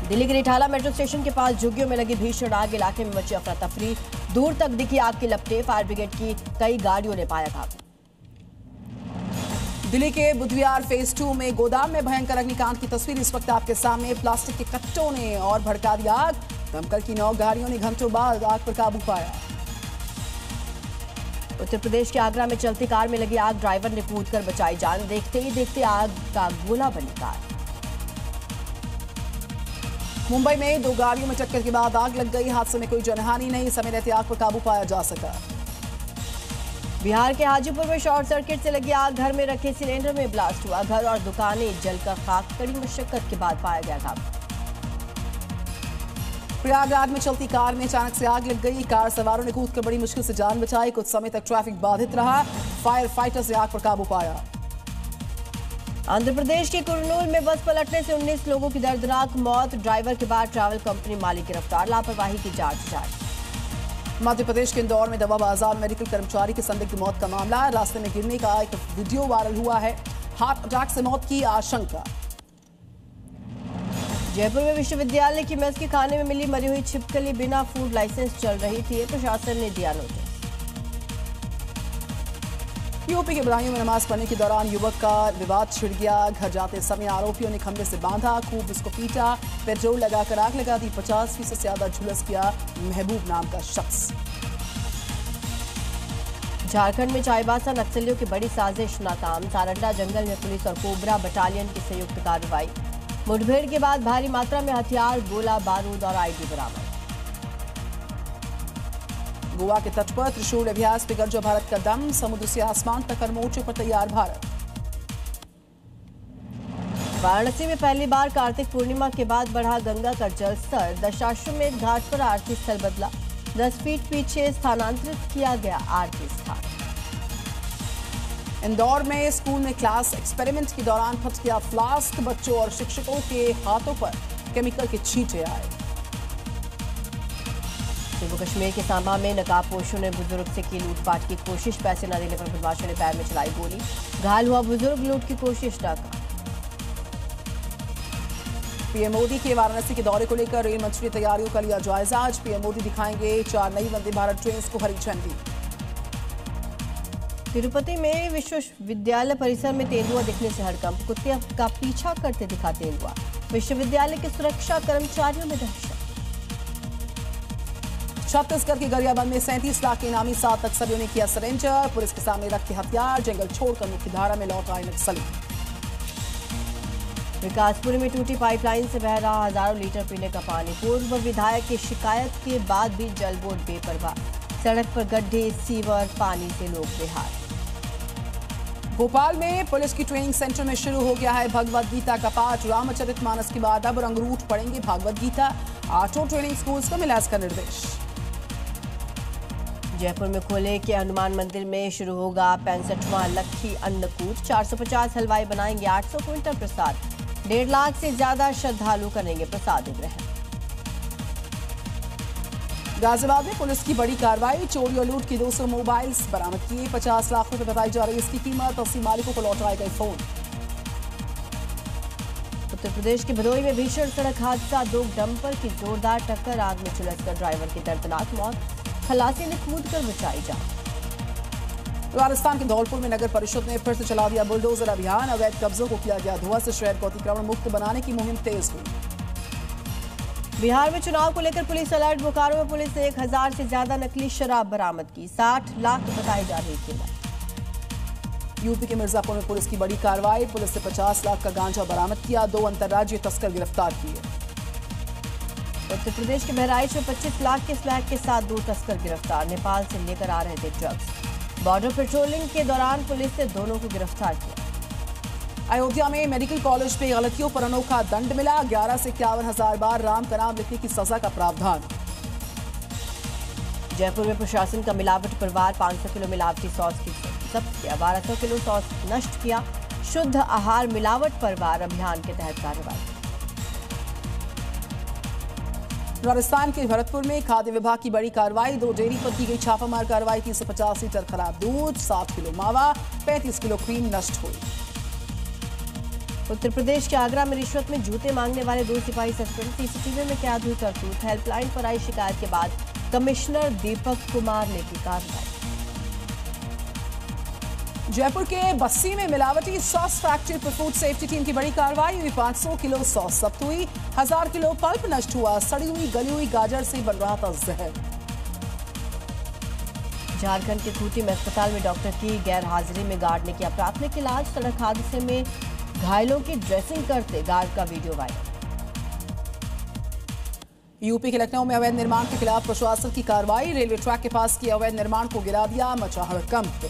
दिल्ली के Rithala metro station के पास झुग्गियों में लगी भीषण आग, इलाके में मची अफरा तफरी। दूर तक दिखी आग की लपटें, फायर ब्रिगेड की कई गाड़ियों ने पाया काबू। दिल्ली के बुधविहार फेज 2 में गोदाम में भयंकर अग्निकांड की तस्वीर इस वक्त आपके सामने। प्लास्टिक के कट्टों ने और भड़का दिया आग। दमकल की 9 गाड़ियों ने घंटों बाद आग पर काबू पाया। उत्तर प्रदेश के आगरा में चलती कार में लगी आग, ड्राइवर ने कूदकर बचाई जान। देखते ही देखते आग का गोला बनी कार। मुंबई में 2 गाड़ियों में टक्कर के बाद आग लग गई। हादसे में कोई जनहानि नहीं, समय रहते आग पर काबू पाया जा सका। बिहार के हाजीपुर में शॉर्ट सर्किट से लगी आग, घर में रखे सिलेंडर में ब्लास्ट हुआ। घर और दुकानें जलकर खाक, कड़ी मशक्कत के बाद पाया गया काबू। प्रयागराज में चलती कार में अचानक से आग लग गई। कार सवारों ने कूदकर बड़ी मुश्किल से जान बचाई। कुछ समय तक ट्रैफिक बाधित रहा। फायर फाइटर्स ने आग पर काबू पाया। आंध्र प्रदेश के कुरनूल में बस पलटने से 19 लोगों की दर्दनाक मौत। ड्राइवर के बाद ट्रैवल कंपनी मालिक गिरफ्तार, लापरवाही की जांच जारी। मध्य प्रदेश के इंदौर में दवा बाजार मेडिकल कर्मचारी की संदिग्ध मौत का मामला। रास्ते में गिरने का एक वीडियो वायरल हुआ है। हार्ट अटैक से मौत की आशंका। जयपुर में विश्वविद्यालय की मेस के खाने में मिली मरी हुई छिपकली, बिना फूड लाइसेंस चल रही थी। प्रशासन ने दिया नोटिस। यूपी के बदायूं में नमाज पढ़ने के दौरान युवक का विवाद छिड़ गया। घर जाते समय आरोपियों ने खंभे से बांधा, खूब उसको पीटा, पेट्रोल लगाकर आग लगा दी। 50 फीसद से ज्यादा झुलस गया महबूब नाम का शख्स। झारखंड में चाईबासा नक्सलियों की बड़ी साजिश नाकाम। सारंडा जंगल में पुलिस और कोबरा बटालियन की संयुक्त कार्रवाई। मुठभेड़ के बाद भारी मात्रा में हथियार, गोला बारूद और आईडी बरामद। गोवा के तट पर त्रिशूल अभ्यास पे गरजा भारत का दम। समुद्र से आसमान तक हर मोर्चे पर तैयार भारत। वाराणसी में पहली बार कार्तिक पूर्णिमा के बाद बढ़ा गंगा का जलस्तर। दशाश्वमेध घाट पर आरती स्थल बदला। 10 फीट पीछे स्थानांतरित किया गया आरती स्थान। इंदौर में स्कूल में क्लास एक्सपेरिमेंट के दौरान फट गया फ्लास्क। बच्चों और शिक्षकों के हाथों पर केमिकल के छींटे आए। जम्मू कश्मीर के सांबा में नकाबपोशों ने बुजुर्ग से की लूटपाट की कोशिश। पैसे न देने पर बदमाशों ने पैर में चलाई गोली। घायल हुआ बुजुर्ग, लूट की कोशिश नाकाम। पीएम मोदी के वाराणसी के दौरे को लेकर रेल मंत्री तैयारियों का लिया जायजा। आज पीएम मोदी दिखाएंगे 4 नई वंदे भारत ट्रेन को हरी झंडी। तिरुपति में विश्वविद्यालय परिसर में तेंदुआ दिखने से हड़कंप। कुत्ते का पीछा करते दिखा तेंदुआ। विश्वविद्यालय के सुरक्षा कर्मचारियों में दहशत। छत्तीसगढ़ के गरियाबंद में 37 लाख के इनामी 7 नक्सलियों ने किया सरेंडर। पुलिस के सामने रखे हथियार, जंगल छोड़कर मुख्यधारा में लौट आए नक्सली। विकासपुरी में टूटी पाइपलाइन से बह रहा हजारों लीटर पीने का पानी। पूर्व विधायक की शिकायत के बाद भी जल बोर्ड बेपरवाह। सड़क पर गड्ढे, सीवर, पानी से लोग बेहाल। भोपाल में पुलिस की ट्रेनिंग सेंटर में शुरू हो गया है भगवद गीता का पाठ। रामचरितमानस के बाद अब रंगरूट पढ़ेंगे भागवत गीता। 8 ट्रेनिंग स्कूल्स को मिला इसका निर्देश। जयपुर में खोले के हनुमान मंदिर में शुरू होगा 65वां लक्खी अन्नकूट। 450 हलवाई बनाएंगे 800 क्विंटल प्रसाद। 1.5 लाख से ज्यादा श्रद्धालु करेंगे प्रसाद ग्रहण। गाजियाबाद में पुलिस की बड़ी कार्रवाई। चोरी और लूट की 200 मोबाइल्स बरामद किए। 50 लाख रुपए बताई जा रही इसकी कीमत। 80 मालिकों को लौटाए गए फोन। उत्तर प्रदेश के भदोही में भीषण सड़क हादसा। 2 डंपर की जोरदार टक्कर, आग में झुलसकर ड्राइवर की दर्दनाक मौत। खलासी ने कूदकर बचाई जान। राजस्थान के धौलपुर में नगर परिषद ने फिर से चला दिया बुलडोजर अभियान। अवैध कब्जों को किया गया ध्वस्त। शहर को अतिक्रमण मुक्त बनाने की मुहिम तेज हुई। बिहार में चुनाव को लेकर पुलिस अलर्ट। बोकारो में पुलिस ने 1000 से ज्यादा नकली शराब बरामद की। 60 लाख बताई जा रही कीमत। यूपी के मिर्जापुर में पुलिस की बड़ी कार्रवाई। पुलिस ने 50 लाख का गांजा बरामद किया। 2 अंतर्राज्यीय तस्कर गिरफ्तार किए। उत्तर प्रदेश के बहराइच में 25 लाख के स्मैक के साथ 2 तस्कर गिरफ्तार। नेपाल से लेकर आ रहे थे ड्रग्स। बॉर्डर पेट्रोलिंग के दौरान पुलिस ने दोनों को गिरफ्तार किया। अयोध्या में मेडिकल कॉलेज में गलतियों पर अनोखा दंड मिला। 11 से 51,000 बार राम का नाम लिखने की सजा का प्रावधान। जयपुर में प्रशासन का मिलावट पर वार। 500 किलो मिलावटी सॉस की जब्त किया। 1200 किलो सॉस नष्ट किया। शुद्ध आहार मिलावट पर वार अभियान के तहत कार्रवाई। राजस्थान के भरतपुर में खाद्य विभाग की बड़ी कार्रवाई। 2 डेयरी पर की गई छापामार कार्रवाई। 350 लीटर खराब दूध, 7 किलो मावा, 35 किलो क्रीम नष्ट हुई। उत्तर प्रदेश के आगरा में रिश्वत में जूते मांगने वाले 2 सिपाही सस्पेंड, सीसीटीवी में कैद हुई करतूत। हेल्पलाइन पर आई शिकायत के बाद कमिश्नर दीपक कुमार ने की कार्रवाई। जयपुर के बस्सी में मिलावटी सॉस फैक्ट्री पर फूड सेफ्टी टीम की बड़ी कार्रवाई हुई। 500 किलो सॉस जब्त हुई, 1000 किलो पल्प नष्ट हुआ। सड़ी हुई गली हुई गाजर से बन रहा था जहर। झारखंड के खूंटी में अस्पताल में डॉक्टर की गैर हाजिरी में गार्ड ने किया प्राथमिक इलाज। सड़क हादसे में घायलों की ड्रेसिंग करते गार्ड का वीडियो वायरल। यूपी के लखनऊ में अवैध निर्माण के खिलाफ प्रशासन की कार्रवाई। रेलवे ट्रैक के पास किए अवैध निर्माण को गिरा दिया, मचा हड़कंप।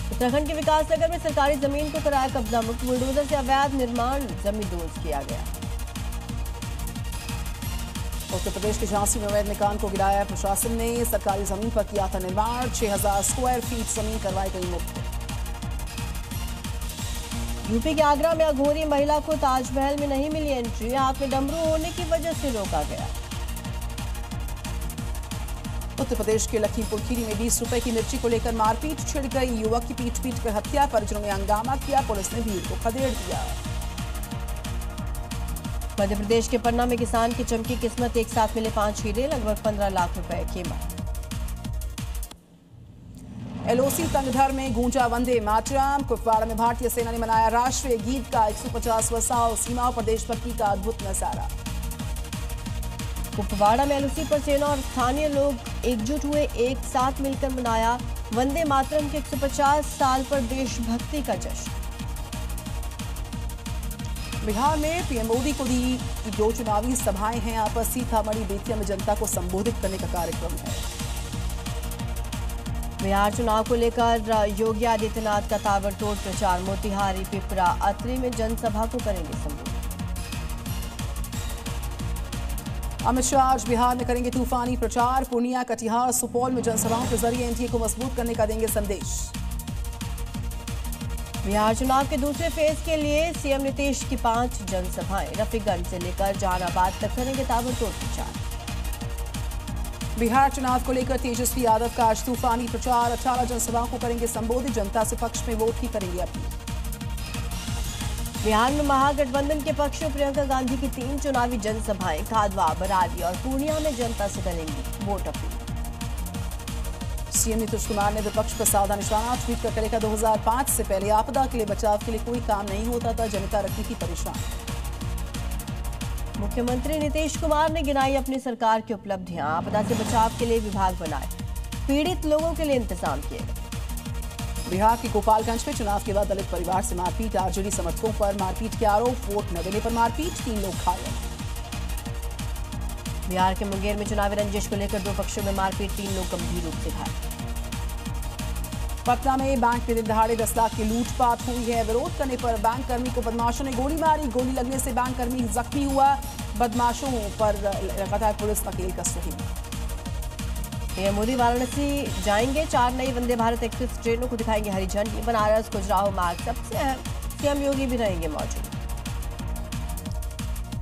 उत्तराखंड के विकासनगर में सरकारी जमीन को कराया कब्जा मुक्त, बुलडोजर से अवैध निर्माण जमींदोज किया गया। उत्तर प्रदेश के झांसी में अवैध मकान को गिराया प्रशासन ने। सरकारी जमीन पर किया था निर्माण, 6000 स्क्वायर फीट जमीन करवाई गई मुक्त। यूपी के आगरा में अघोरी महिला को ताजमहल में नहीं मिली एंट्री, हाथ में डमरू होने की वजह से रोका गया। उत्तर प्रदेश के लखीमपुर खीरी में 20 रुपए की मिर्ची को लेकर मारपीट छिड़ गई। युवक की पीट कर हत्या, परिजनों ने हंगामा किया, पुलिस ने भीड़ को खदेड़ दिया। मध्य प्रदेश के पन्ना में किसान की चमकी किस्मत, एक साथ मिले 5 हीरे, लगभग 15 लाख रुपए कीमत। एलओसी तंगधर में गूंजा वंदे मातरम। कुपवाड़ा में भारतीय सेना ने मनाया राष्ट्रीय गीत का 150वां साल। सीमाओं पर देशभक्ति का अद्भुत नजारा। कुपवाड़ा में एलओसी पर सेना और स्थानीय लोग एकजुट हुए, एक साथ मिलकर मनाया वंदे मातरम के 150 साल पर देशभक्ति का जश्न। बिहार में पीएम मोदी को दी 2 चुनावी सभाएं हैं। आपस सीतामढ़ी बेतिया में जनता को संबोधित करने का कार्यक्रम है। बिहार चुनाव को लेकर योगी आदित्यनाथ का ताबड़तोड़ प्रचार। मोतिहारी, पिपरा, अतरी में जनसभा को करेंगे संबोधित। अमित शाह आज बिहार में करेंगे तूफानी प्रचार। पूर्णिया, कटिहार, सुपौल में जनसभाओं के जरिए एनडीए को मजबूत करने का देंगे संदेश। बिहार चुनाव के दूसरे फेज के लिए सीएम नीतीश की 5 जनसभाएं। रफीगंज से लेकर जहानाबाद तक करेंगे ताबड़तोड़ प्रचार। बिहार चुनाव को लेकर तेजस्वी यादव का आज तूफानी प्रचार। 18 जनसभाओं को करेंगे संबोधित, जनता से पक्ष में वोट ही करेंगे अपील। बिहार में महागठबंधन के पक्ष में प्रियंका गांधी की 3 चुनावी जनसभाएं। खादवा, बरारी और पूर्णिया में जनता से करेंगी vote appeal. CM Nitish Kumar ने विपक्ष पर साधा निशाना। ट्वीट कर करेगा 2005 से पहले आपदा के लिए बचाव के लिए कोई काम नहीं होता था, जनता रखी थी परेशान। मुख्यमंत्री नीतीश कुमार ने गिनाई अपनी सरकार की उपलब्धियां। आपदा से बचाव के लिए विभाग बनाए, पीड़ित लोगों के लिए इंतजाम किए गए। बिहार के गोपालगंज में चुनाव के बाद दलित परिवार से मारपीट। आरजेडी समर्थकों पर मारपीट के आरोप, वोट न देने पर मारपीट, 3 लोग घायल। बिहार के मुंगेर में चुनावी रंजिश को लेकर 2 पक्षों में मारपीट, 3 लोग गंभीर रूप से घायल। पटना में बैंक में दिन दहाड़े 10 लाख की लूटपाट हुई है। विरोध करने पर बैंक कर्मी को बदमाशों ने गोली मारी। गोली लगने से बैंक कर्मी जख्मी हुआ। बदमाशों पर लगातार पुलिस नकेल कस रही है। पीएम मोदी वाराणसी जाएंगे। 4 नई वंदे भारत एक्सप्रेस ट्रेनों को दिखाएंगे हरी झंडी। बनारस, खजुराहो मार्ग सबसे अहम, सीएम योगी भी रहेंगे मौजूद।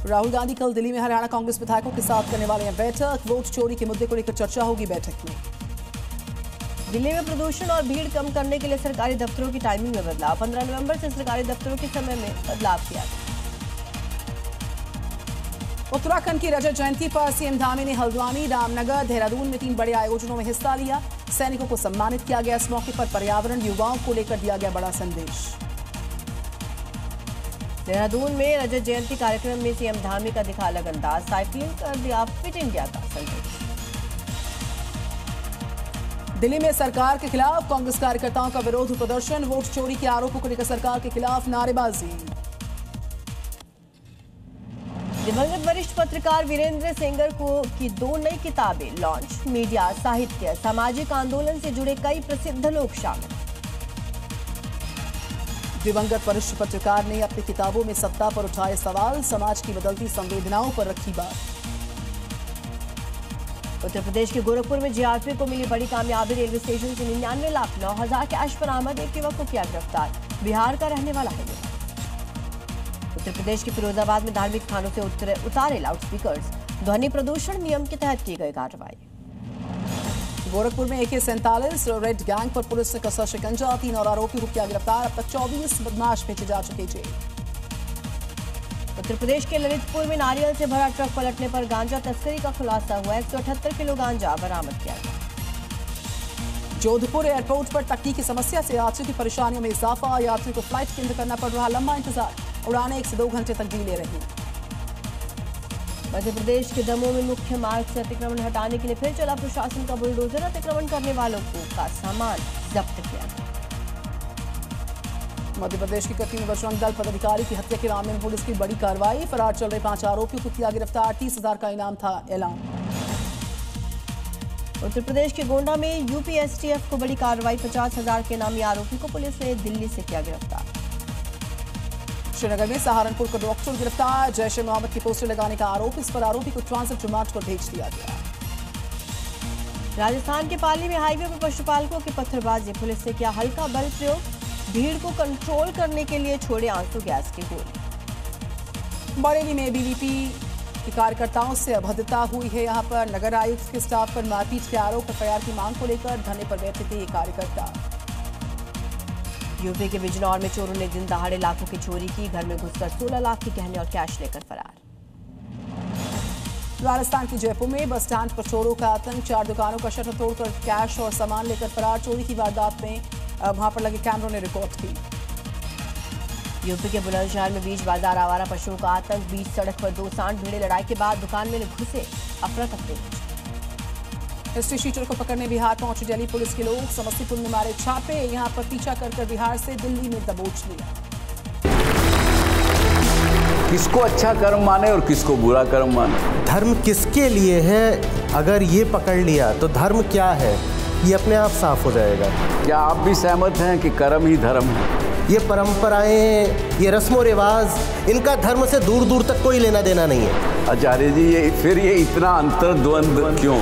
राहुल गांधी कल दिल्ली में हरियाणा कांग्रेस विधायकों के साथ करने वाले हैं बैठक। वोट चोरी के मुद्दे को लेकर चर्चा होगी बैठक में। दिल्ली में प्रदूषण और भीड़ कम करने के लिए सरकारी दफ्तरों की टाइमिंग में बदलाव। 15 नवंबर से सरकारी दफ्तरों के समय में बदलाव किया गया। उत्तराखंड की रजत जयंती पर सीएम धामी ने हल्द्वानी, रामनगर, देहरादून में 3 बड़े आयोजनों में हिस्सा लिया। सैनिकों को सम्मानित किया गया। इस मौके पर पर्यावरण, युवाओं को लेकर दिया गया बड़ा संदेश। देहरादून में रजत जयंती कार्यक्रम में सीएम धामी का दिखा अलग अंदाज। साइकिलिंग कर दिया फिट इंडिया का संदेश। दिल्ली में सरकार के खिलाफ कांग्रेस कार्यकर्ताओं का विरोध प्रदर्शन। वोट चोरी के आरोपों को लेकर सरकार के खिलाफ नारेबाजी। दिवंगत वरिष्ठ पत्रकार वीरेंद्र सेंगर की 2 नई किताबें लॉन्च। मीडिया, साहित्य, सामाजिक आंदोलन से जुड़े कई प्रसिद्ध लोग शामिल। दिवंगत वरिष्ठ पत्रकार ने अपनी किताबों में सत्ता पर उठाए सवाल, समाज की बदलती संवेदनाओं पर रखी बात। उत्तर प्रदेश के गोरखपुर में जीआरपी को मिली बड़ी कामयाबी। रेलवे स्टेशन से 99 लाख 9,000 कैश बरामद। एक युवक को किया गिरफ्तार, बिहार का रहने वाला है। उत्तर प्रदेश के फिरोजाबाद में धार्मिक स्थानों से उतारे लाउडस्पीकर्स। ध्वनि प्रदूषण नियम के तहत की गई कार्रवाई। गोरखपुर में AK-47 रेड गैंग पर पुलिस ने कसा शिकंजा, 3 और आरोपियों को किया गिरफ्तार। अब तक 24 बदमाश भेजे जा चुके जेल। उत्तर प्रदेश के ललितपुर में नारियल से भरा ट्रक पलटने पर गांजा तस्करी का खुलासा हुआ। 178 किलो गांजा बरामद किया गया। जोधपुर एयरपोर्ट पर तकनीकी समस्या से यात्रियों की परेशानियों में इजाफा। यात्रियों को फ्लाइट के अंदर करना पड़ रहा लंबा इंतजार। उड़ानें 1 से 2 घंटे तक डिले रही। मध्य प्रदेश के दमोह में मुख्य मार्ग से अतिक्रमण हटाने के लिए फिर चला प्रशासन का बुलडोजर। अतिक्रमण करने वालों का सामान जब्त किया गया। मध्य प्रदेश की कटनी में बजरंग दल पदाधिकारी की हत्या के मामले में पुलिस की बड़ी कार्रवाई। फरार चल रहे 5 आरोपियों को किया गिरफ्तार। 30,000 का इनाम था ऐलान। उत्तर प्रदेश के गोंडा में UPSTF को बड़ी कार्रवाई। 50,000 के इनामी आरोपी को पुलिस ने दिल्ली से किया गिरफ्तार। श्रीनगर में सहारनपुर का डॉक्टर गिरफ्तार। जैश-ए-मोहम्मद की पोस्टर लगाने का आरोप। इस पर आरोपी को ट्रांजिट रिमांड पर भेज दिया गया। राजस्थान के पाली में हाईवे पर पशुपालकों की पत्थरबाजी। पुलिस ने किया हल्का बल प्रयोग। भीड़ को कंट्रोल करने के लिए छोड़े आंसू गैस की गोली। बरेली में BVP के कार्यकर्ताओं से अभद्रता हुई है। यहां पर नगर आयुक्त के स्टाफ पर मारपीट के आरोप। FIR की मांग को लेकर धरने पर बैठे थे ये कार्यकर्ता। यूपी के बिजनौर में चोरों ने दिन दहाड़े लाखों की चोरी की। घर में घुसकर 16 लाख के गहने और कैश लेकर फरार। राजस्थान के जयपुर में बस स्टैंड पर चोरों का आतंक। 4 दुकानों का शटर तोड़कर कैश और सामान लेकर फरार। चोरी की वारदात में वहां पर लगे कैमरों ने रिकॉर्ड की। यूपी के बुलंदशहर में बीच बाजार आवारा पशुओं का आतंक। बीच सड़क पर 2 सांड भिड़े। लड़ाई के बाद दुकान में घुसे। अफरा तफरी। हिस्ट्री शीटर को पकड़ने बिहार पहुंचे दिल्ली पुलिस के लोग। समस्तीपुर में मारे छापे। यहां पर पीछा कर बिहार से दिल्ली में दबोच लिया। किसको अच्छा कर्म माने और किसको बुरा कर्म माने। धर्म किसके लिए है, अगर ये पकड़ लिया तो धर्म क्या है ये अपने आप साफ हो जाएगा। क्या आप भी सहमत हैं कि कर्म ही धर्म है? ये परंपराएं, ये रस्मों रिवाज, इनका धर्म से दूर दूर तक कोई लेना देना नहीं है। आचार्य जी, ये इतना अंतर्द्वंद क्यों?